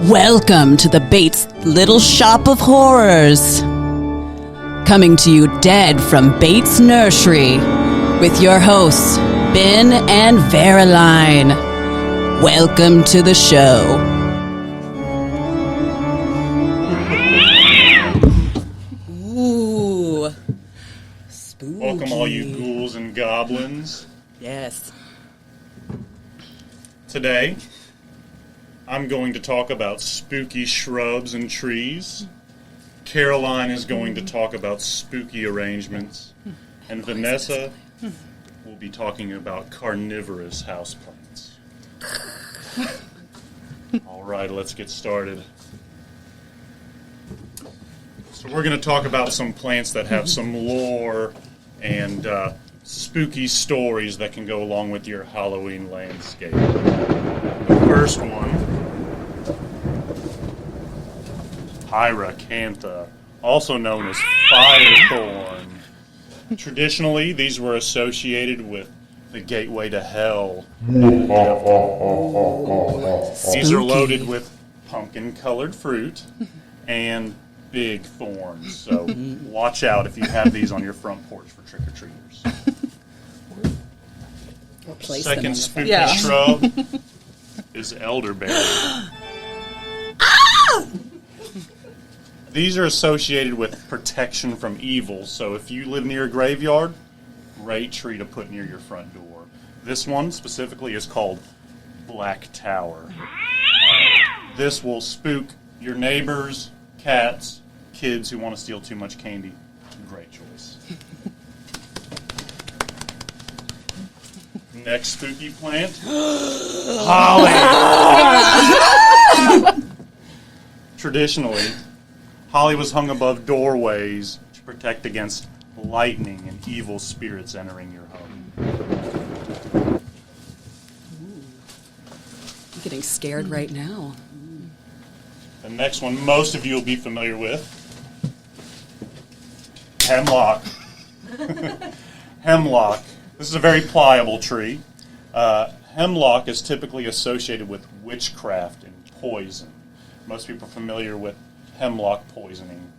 Welcome to the Bates Little Shop of Horrors. Coming to you dead from Bates Nursery with your hosts, Ben and Veroline. Welcome to the show. Ooh. Spooky. Welcome all you ghouls and goblins. Yes. Today, I'm going to talk about spooky shrubs and trees. Caroline is going to talk about spooky arrangements. And Vanessa will be talking about carnivorous houseplants. All right, let's get started. So we're going to talk about some plants that have some lore and spooky stories that can go along with your Halloween landscape. The first one, Pyracantha, also known as firethorn. Traditionally, these were associated with the gateway to hell. These are loaded with pumpkin-colored fruit and big thorns, so watch out if you have these on your front porch for trick-or-treaters. Second spooky shrub is elderberry. These are associated with protection from evil, so if you live near a graveyard, great tree to put near your front door. This one specifically is called Black Tower. This will spook your neighbors, cats, kids who want to steal too much candy. Great choice. Next spooky plant, holly. Traditionally, holly was hung above doorways to protect against lightning and evil spirits entering your home. I'm getting scared right now. The next one most of you will be familiar with, hemlock. Hemlock. This is a very pliable tree. Hemlock is typically associated with witchcraft and poison. Most people are familiar with hemlock poisoning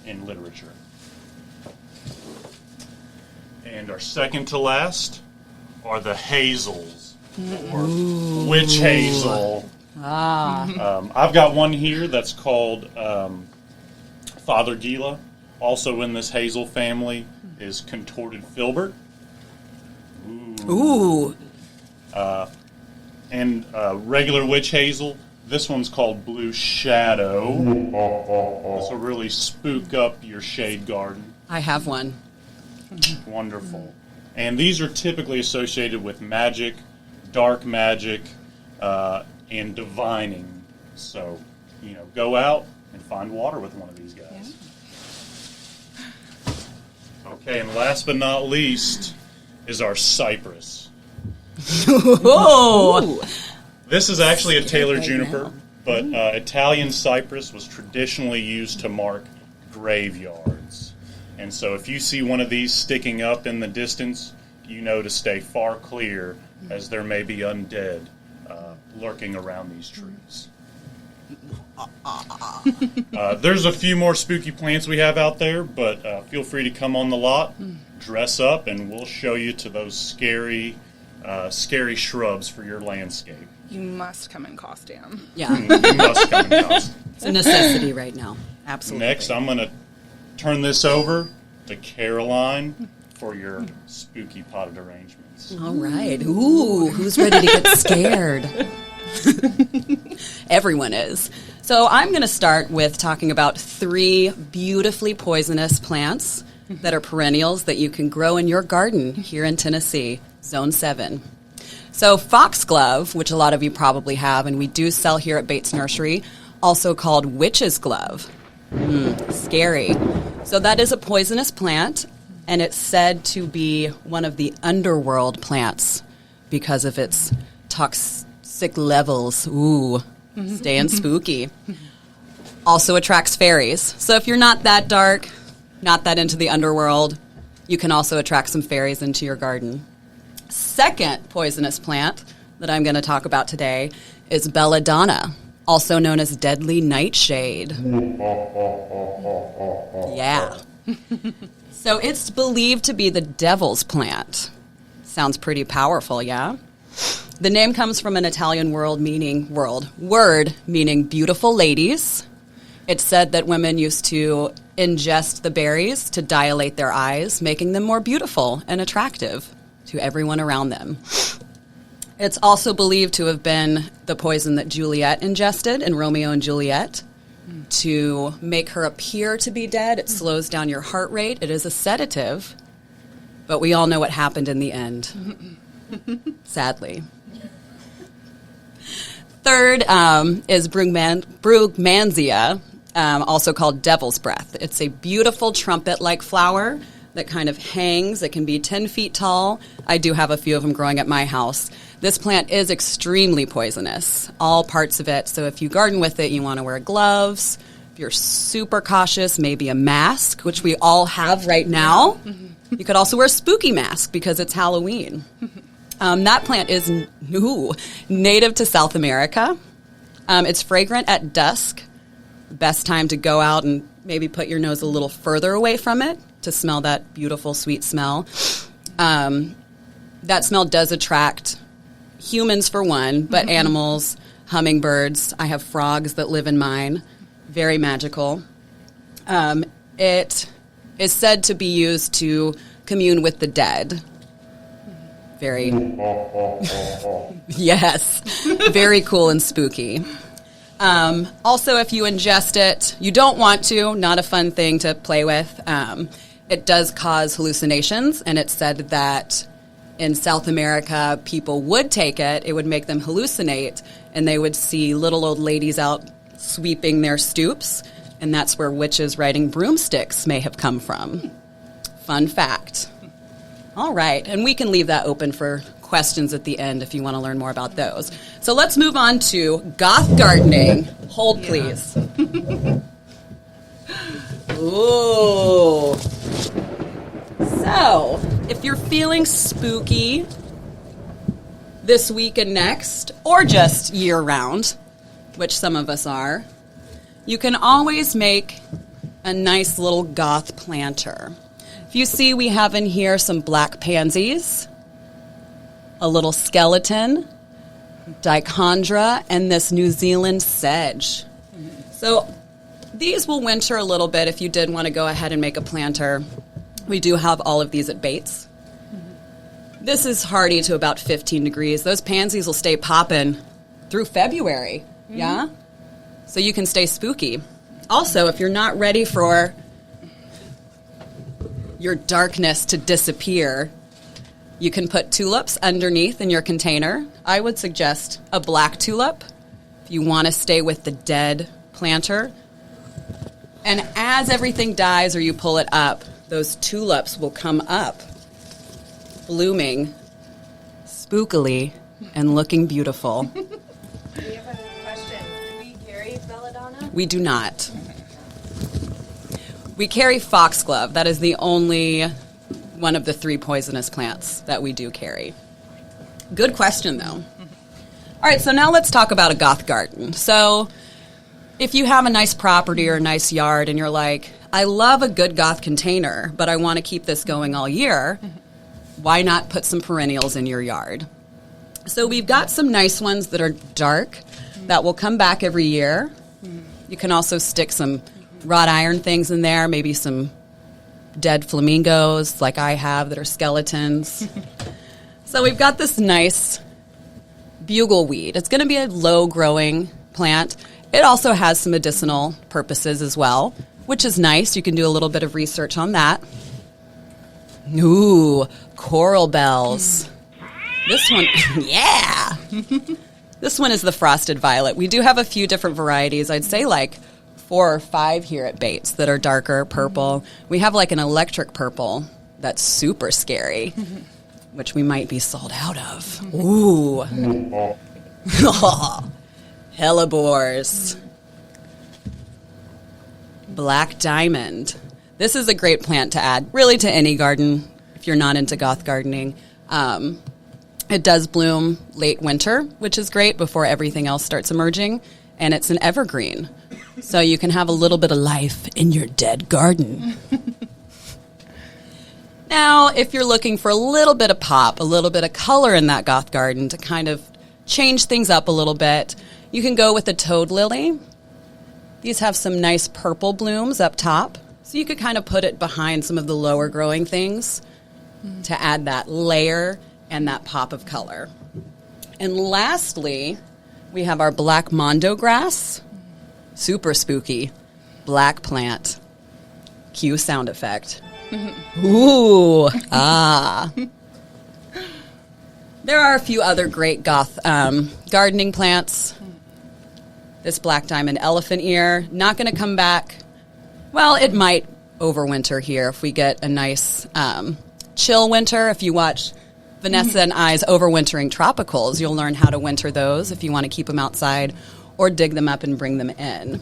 in literature. And our second to last are the hazels, or witch hazel. I've got one here that's called Father Gila. Also in this hazel family is contorted filbert. Ooh. And regular witch hazel. This one's called Blue Shadow. This will really spook up your shade garden. I have one. Wonderful. And these are typically associated with magic, dark magic, and divining. So, go out and find water with one of these guys. Yeah. Okay, and last but not least is our cypress. Whoa! This is actually a Taylor juniper, but Italian cypress was traditionally used to mark graveyards. And so if you see one of these sticking up in the distance, you know to stay far clear, as there may be undead lurking around these trees. There's a few more spooky plants we have out there, but feel free to come on the lot, dress up, and we'll show you to those scary shrubs for your landscape. You must come in costume. Yeah. You must come in costume. It's a necessity right now. Absolutely. Next, I'm going to turn this over to Caroline for your spooky potted arrangements. All right. Ooh, who's ready to get scared? Everyone is. So I'm going to start with talking about 3 beautifully poisonous plants that are perennials that you can grow in your garden here in Tennessee, Zone 7. So foxglove, which a lot of you probably have, and we do sell here at Bates Nursery, also called witch's glove. Scary. So that is a poisonous plant, and it's said to be one of the underworld plants because of its toxic levels. Ooh, staying spooky. Also attracts fairies. So if you're not that dark, not that into the underworld, you can also attract some fairies into your garden. Second poisonous plant that I'm going to talk about today is belladonna. also known as deadly nightshade. Yeah. So it's believed to be the devil's plant. Sounds pretty powerful, yeah? The name comes from an Italian word meaning beautiful ladies. It's said that women used to ingest the berries to dilate their eyes, making them more beautiful and attractive to everyone around them. It's also believed to have been the poison that Juliet ingested in Romeo and Juliet to make her appear to be dead. It slows down your heart rate. It is a sedative, but we all know what happened in the end, sadly. Third is Brugmansia, also called devil's breath. It's a beautiful trumpet-like flower that kind of hangs. It can be 10 feet tall. I do have a few of them growing at my house. This plant is extremely poisonous, all parts of it. So if you garden with it, you want to wear gloves. If you're super cautious, maybe a mask, which we all have right now. You could also wear a spooky mask because it's Halloween. That plant is native to South America. It's fragrant at dusk. Best time to go out and maybe put your nose a little further away from it to smell that beautiful, sweet smell. That smell does attract humans for one, but animals, hummingbirds. I have frogs that live in mine. Very magical. It is said to be used to commune with the dead. Very, yes, very cool and spooky. Also, if you ingest it, you don't want to, not a fun thing to play with. It does cause hallucinations, and it's said that in South America, people would take it, it would make them hallucinate, and they would see little old ladies out sweeping their stoops, and that's where witches riding broomsticks may have come from. Fun fact. All right, and we can leave that open for questions at the end if you want to learn more about those. So let's move on to goth gardening. Hold, please. Ooh. So, if you're feeling spooky this week and next, or just year-round, which some of us are, you can always make a nice little goth planter. If you see, we have in here some black pansies, a little skeleton, dichondra, and this New Zealand sedge. So these will winter a little bit if you did want to go ahead and make a planter. We do have all of these at Bates. This is hardy to about 15 degrees. Those pansies will stay popping through February, yeah? So you can stay spooky. Also, if you're not ready for your darkness to disappear, you can put tulips underneath in your container. I would suggest a black tulip if you want to stay with the dead planter. And as everything dies or you pull it up, those tulips will come up, blooming spookily and looking beautiful. We have a question. Do we carry belladonna? We do not. We carry foxglove. That is the only one of the 3 poisonous plants that we do carry. Good question, though. All right, so now let's talk about a goth garden. So if you have a nice property or a nice yard and you're like, I love a good goth container, but I want to keep this going all year, why not put some perennials in your yard? So we've got some nice ones that are dark that will come back every year. You can also stick some wrought iron things in there, maybe some dead flamingos like I have that are skeletons. So we've got this nice bugleweed. It's going to be a low-growing plant. It also has some medicinal purposes as well, which is nice. You can do a little bit of research on that. Ooh, coral bells. This one, yeah. This one is the frosted violet. We do have a few different varieties. I'd say like 4 or 5 here at Bates that are darker purple. We have like an electric purple that's super scary, which we might be sold out of. Ooh. Hellebores. Black diamond. This is a great plant to add really to any garden if you're not into goth gardening. It does bloom late winter, which is great before everything else starts emerging. and it's an evergreen. So you can have a little bit of life in your dead garden. Now, if you're looking for a little bit of pop, a little bit of color in that goth garden to kind of change things up a little bit, you can go with a toad lily. These have some nice purple blooms up top, so you could kind of put it behind some of the lower growing things to add that layer and that pop of color. And lastly, we have our black mondo grass. Super spooky. Black plant. Cue sound effect. Ooh, ah. There are a few other great goth gardening plants. This black diamond elephant ear, not going to come back. Well, it might overwinter here if we get a nice chill winter. If you watch Vanessa and I's Overwintering Tropicals, you'll learn how to winter those if you want to keep them outside or dig them up and bring them in.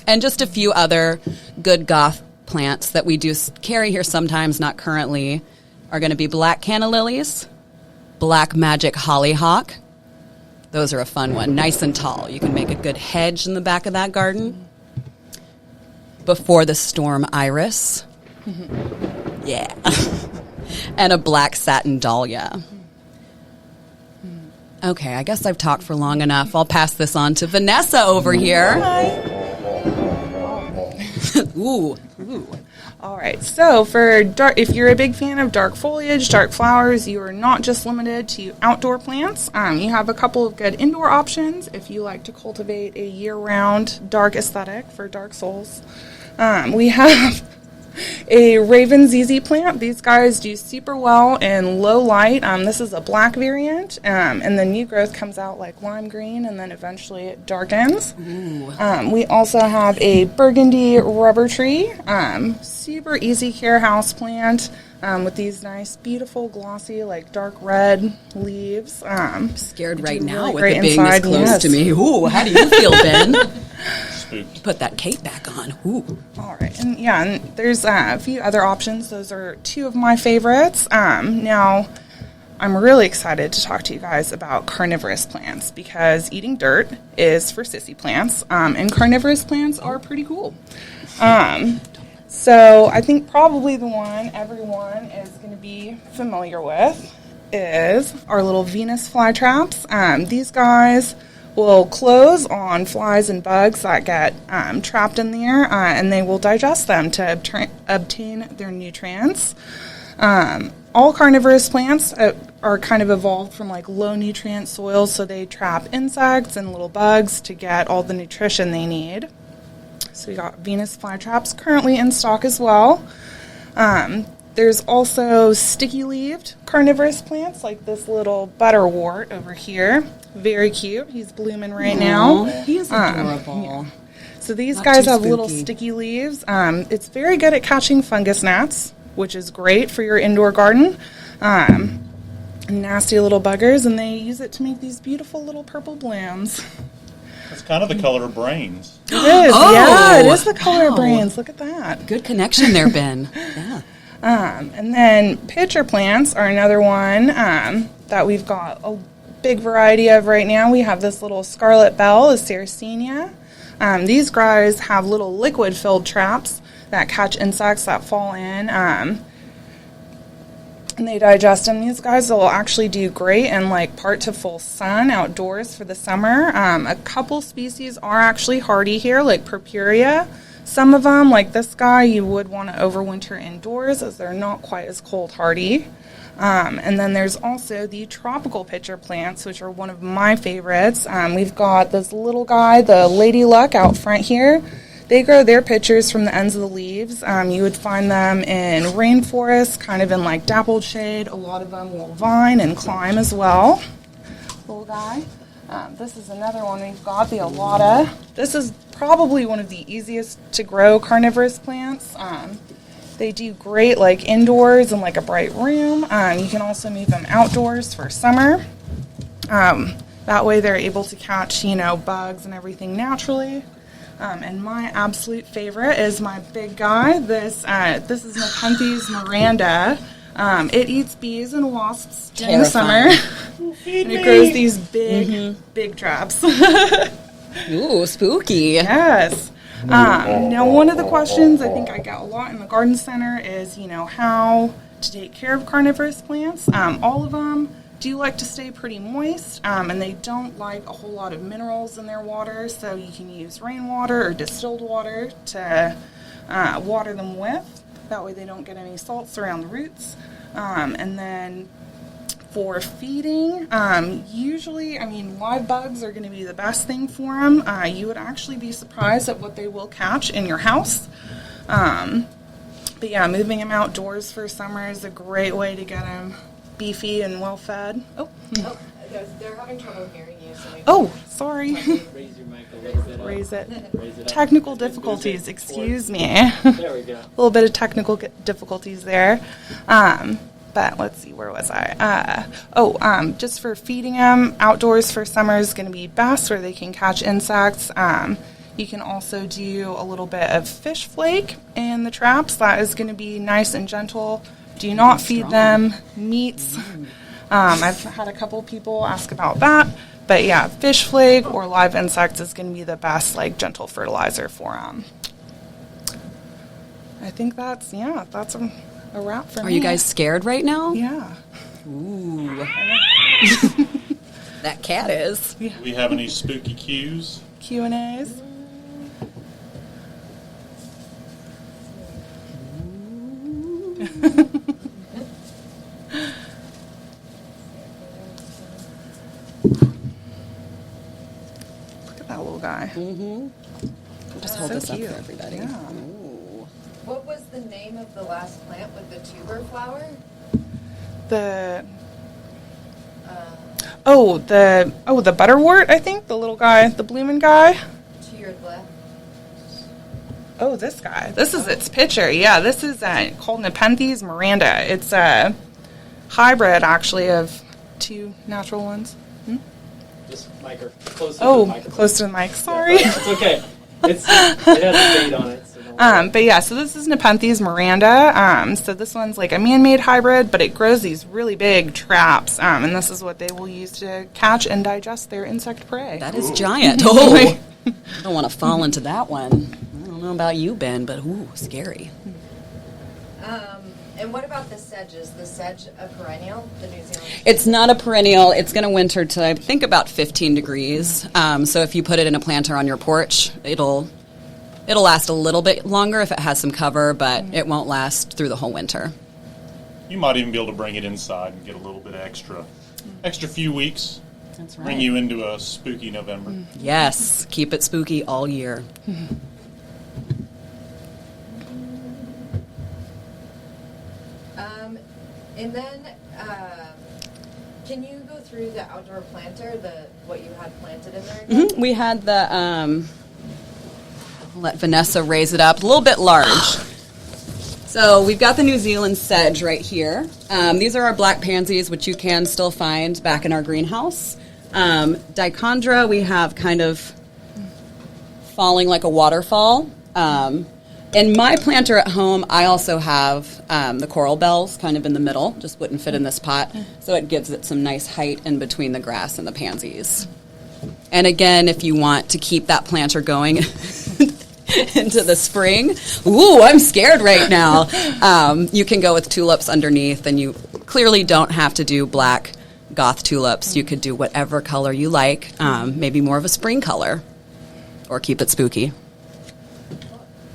And just a few other good goth plants that we do carry here sometimes, not currently, are going to be black canna lilies, black magic hollyhock. Those are a fun one, nice and tall. You can make a good hedge in the back of that garden. Before the storm iris. Yeah. And a black satin dahlia. Okay, I guess I've talked for long enough. I'll pass this on to Vanessa over here. Hi. Ooh. All right, so for dark, if you're a big fan of dark foliage, dark flowers, you are not just limited to outdoor plants. You have a couple of good indoor options if you like to cultivate a year-round dark aesthetic for dark souls. We have a Raven ZZ plant. These guys do super well in low light. This is a black variant, and the new growth comes out like lime green, and then eventually it darkens. We also have a burgundy rubber tree, super easy care house plant with these nice, beautiful, glossy, like dark red leaves. Scared right now really with great it being inside, this close yes. to me. Ooh, how do you feel, Ben? Spooked. Put that cape back on. Ooh. All right, and there's a few other options. Those are two of my favorites. Now, I'm really excited to talk to you guys about carnivorous plants because eating dirt is for sissy plants, and carnivorous plants are pretty cool. So I think probably the one everyone is going to be familiar with is our little Venus flytraps. These guys will close on flies and bugs that get trapped in there, and they will digest them to obtain their nutrients. All carnivorous plants are kind of evolved from like low nutrient soils, so they trap insects and little bugs to get all the nutrition they need. So we got Venus flytraps currently in stock as well. There's also sticky-leaved carnivorous plants, like this little butterwort over here. Very cute. He's blooming right now. He is adorable. Yeah. So these Not guys too have little spooky. sticky leaves. It's very good at catching fungus gnats, which is great for your indoor garden. Nasty little buggers, and they use it to make these beautiful little purple blooms. It's kind of the color of brains. It is, Oh, yeah, it is the color of wow. brains. Look at that. Good connection there, Ben. Yeah. And then pitcher plants are another one that we've got a big variety of right now. We have this little scarlet bell, a Sarracenia. These guys have little liquid-filled traps that catch insects that fall in, and they digest them. These guys will actually do great in like part to full sun outdoors for the summer. A couple species are actually hardy here, like Purpurea. Some of them, like this guy, you would want to overwinter indoors as they're not quite as cold hardy. And then there's also the tropical pitcher plants, which are one of my favorites. We've got this little guy, the Lady Luck, out front here. They grow their pitchers from the ends of the leaves. You would find them in rainforests, kind of in like dappled shade. A lot of them will vine and climb as well. Little guy. This is another one we've got, the Alata. This is probably one of the easiest to grow carnivorous plants. They do great like indoors in like a bright room. You can also move them outdoors for summer. That way they're able to catch, bugs and everything naturally. And my absolute favorite is my big guy. This is Nepenthes Miranda. It eats bees and wasps during the summer. And it grows these big traps. Ooh, spooky. Yes. Now, one of the questions I think I get a lot in the garden center is, how to take care of carnivorous plants. All of them do like to stay pretty moist, and they don't like a whole lot of minerals in their water, so you can use rainwater or distilled water to water them with. That way they don't get any salts around the roots. And then for feeding, usually, live bugs are going to be the best thing for them. You would actually be surprised at what they will catch in your house. But yeah, moving them outdoors for summer is a great way to get them beefy and well fed. They're having trouble hearing you. Sorry. Raise your mic a little bit up. Raise it. Raise it up. Technical difficulties, excuse me. There we go. A little bit of technical difficulties there. But let's see, where was I? Just for feeding them outdoors for summer is going to be best, where they can catch insects. You can also do a little bit of fish flake in the traps. That is going to be nice and gentle. Do not feed them meats. I've had a couple people ask about that. But yeah, fish flake or live insects is going to be the best, gentle fertilizer for them. I think that's a wrap for me. Are you guys scared right now? Yeah. Ooh. That cat is. Do we have any spooky cues? Q&As. Look at that little guy. Just hold So this cute. up for everybody. Yeah. Ooh. What was the name of the last plant with the tuber flower? The butterwort, I think, the little guy, the blooming guy. To your left. Oh, this guy. This is its picture. Yeah, this is called Nepenthes Miranda. It's a hybrid, actually, of two natural ones. Just closer to the microphone. Close to the mic. Sorry. It's okay. It has a date on it. So don't worry. But yeah, so this is Nepenthes Miranda. So this one's like a man-made hybrid, but it grows these really big traps, and this is what they will use to catch and digest their insect prey. That is giant. Oh, I don't want to fall into that one. I don't know about you, Ben, but ooh, scary. And what about the sedge? Is the sedge a perennial, the New Zealand? It's not a perennial. It's going to winter to, I think, about 15 degrees. So if you put it in a planter on your porch, it'll last a little bit longer if it has some cover, but it won't last through the whole winter. You might even be able to bring it inside and get a little bit extra few weeks. That's Bring you into a spooky November. Yes, keep it spooky all year. And then, can you go through the outdoor planter, what you had planted in there again? We had the, I'll let Vanessa raise it up, a little bit large. So we've got the New Zealand sedge right here. These are our black pansies, which you can still find back in our greenhouse. Dichondra, we have kind of falling like a waterfall. In my planter at home, I also have the coral bells kind of in the middle, just wouldn't fit in this pot, so it gives it some nice height in between the grass and the pansies. And again, if you want to keep that planter going into the spring, ooh, I'm scared right now, you can go with tulips underneath, and you clearly don't have to do black goth tulips. You could do whatever color you like, maybe more of a spring color, or keep it spooky.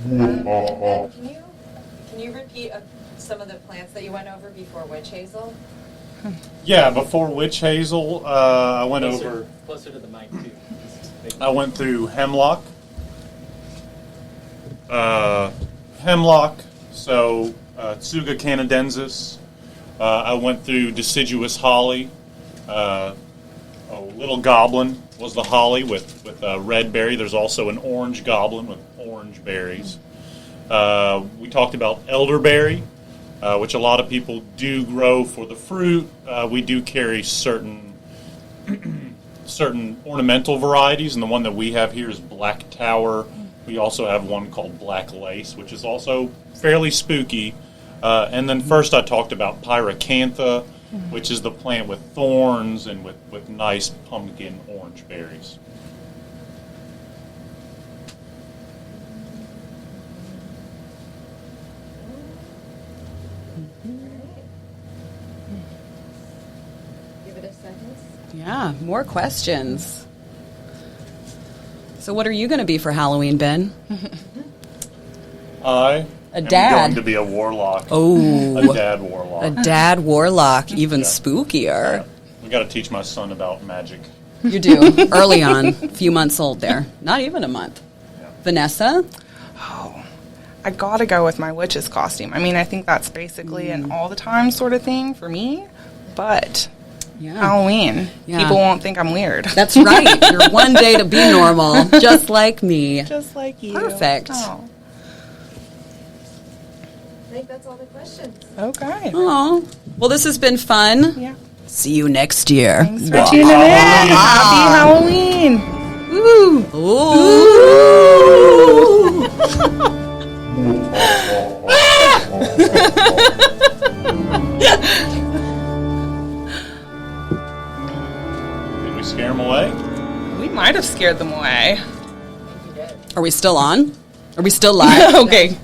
And then can you repeat some of the plants that you went over before witch hazel? Yeah, before witch hazel, I went over. Closer to the mic, too. I went through hemlock. Tsuga canadensis. I went through deciduous holly. Little goblin was the holly with red berry. There's also an orange goblin with orange berries. We talked about elderberry, which a lot of people do grow for the fruit. We do carry certain ornamental varieties, and the one that we have here is Black Tower. We also have one called Black Lace, which is also fairly spooky. And then first I talked about pyracantha. which is the plant with thorns and with nice pumpkin orange berries. Give it a second. Yeah, more questions. So what are you going to be for Halloween, Ben? I am dad. going to be a warlock. Oh. A dad warlock. A dad warlock, even Yeah. spookier. Yeah. We got to teach my son about magic. You do, early on, a few months old there. Not even a month. Yeah. Vanessa? Oh, I gotta go with my witch's costume. I mean, I think that's basically an all the time sort of thing for me, but Yeah. Halloween, Yeah. people won't think I'm weird. That's right. You're one day to be normal, just like me. Just like you. Perfect. Oh, I think that's all the questions. okay. Oh, well, this has been fun. Yeah. See you next year. Thanks for tuning in. Happy Halloween. Ooh. Did we scare him away? We might have scared them away. Are we still on? Are we still live? Okay.